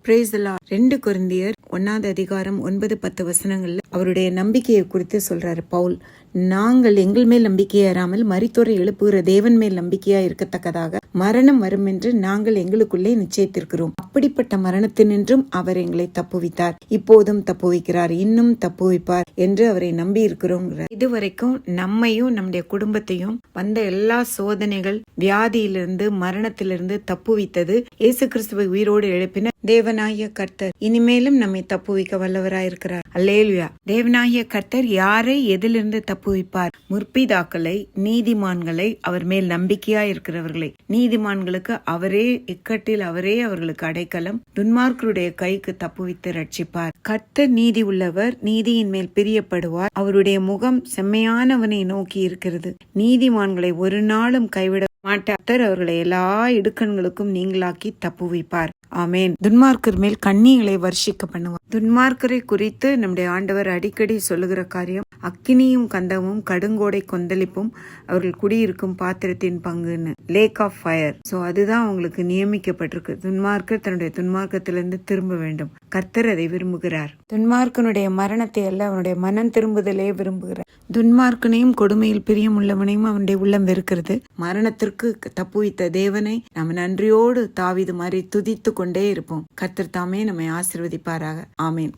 Praise the Lord. 2 கொரிந்தியர் 1:9-10 அவருடைய நம்பிக்கையை குறித்து சொல்றாரு பவுல். நாங்கள் எங்கள் மேல் நம்பிக்கையாராமல் மரித்தோரை எழுப்புகிற தேவன் மேல் நம்பிக்கையா இருக்கத்தக்கதாக மரணம் வரும் என்று நாங்கள் எங்களுக்குள்ளே நிச்சயித்திருக்கிறோம். அப்படிப்பட்ட மரணத்தினின்றும் அவர் எங்களை தப்புவித்தார், இப்போதும் தப்புவிக்கிறார், இன்னும் தப்புவிப்பார் என்று அவரை நம்பி இருக்கிறோம். இதுவரைக்கும் நம்மையும் நம்முடைய குடும்பத்தையும் வந்த எல்லா சோதனைகள், வியாதியிலிருந்து, மரணத்திலிருந்து தப்புவித்தது இயேசு கிறிஸ்துவை உயிரோடு எழுப்பின தேவனாகிய கர்த்தர். இனிமேலும் நம்மை தப்புவிக்க வல்லவராயிருக்கிறார். அல்லேலூயா. தேவனாகிய கர்த்தர் யாரை எதிலிருந்து தப்புவிப்பார்? முற்பிதாக்களை, நீதிமான்களை, அவர் மேல் நம்பிக்கையா இருக்கிறவர்களை. நீதிமான்களுக்கு அவரே இக்கட்டில் அவரே அவர்களுக்கு அடைக்கலம், துன்மார்க்கருடைய கைக்கு தப்புவித்து ரட்சிப்பார். கர்த்தர் நீதி உள்ளவர், நீதியின் மேல் பிரியப்படுவார், அவருடைய முகம் செம்மையானவனை நோக்கி இருக்கிறது. நீதிமான்களை ஒரு நாளும் கைவிட மாட்டார், அவர்களை எல்லா இடுக்கண்களுக்கும் நீங்களாக்கி தப்புவிப்பார். ஆமேன். துன்மார்க்கர் மேல் கண்ணிகளை வர்ஷிக்க பண்ணுவார். துன்மார்க்கரை குறித்து நம்முடைய ஆண்டவர் அடிக்கடி சொல்லுகிற காரியம், அக்கினியும் கந்தமும் கடுங்கோடை கொந்தளிப்பும் அவர்கள் குடியிருக்கும் பாத்திரத்தின் பங்குன்னு, லேக் ஆஃப் ஃபயர். சோ அதுதான் அவங்களுக்கு நியமிக்கப்பட்டிருக்கு. துன்மார்க்கர் தன்னுடைய துன்மார்க்கத்திலிருந்து திரும்ப வேண்டும். கர்த்தர் அதை விரும்புகிறார். துன்மார்க்கனுடைய மரணத்தை அல்ல, அவனுடைய மனம் திரும்புதலே விரும்புகிறார். துன்மார்க்கனையும் கொடுமையில் பிரியம் உள்ளவனையும் அவனுடைய உள்ளம் வெறுக்கிறது. மரணத்திற்கு தப்புவித்த தேவனை நாம் நன்றியோடு தாவீது மாதிரி துதித்து கொண்டே இருப்போம். கர்த்தர் தாமே நம்மை ஆசீர்வதிப்பாராக. ஆமேன்.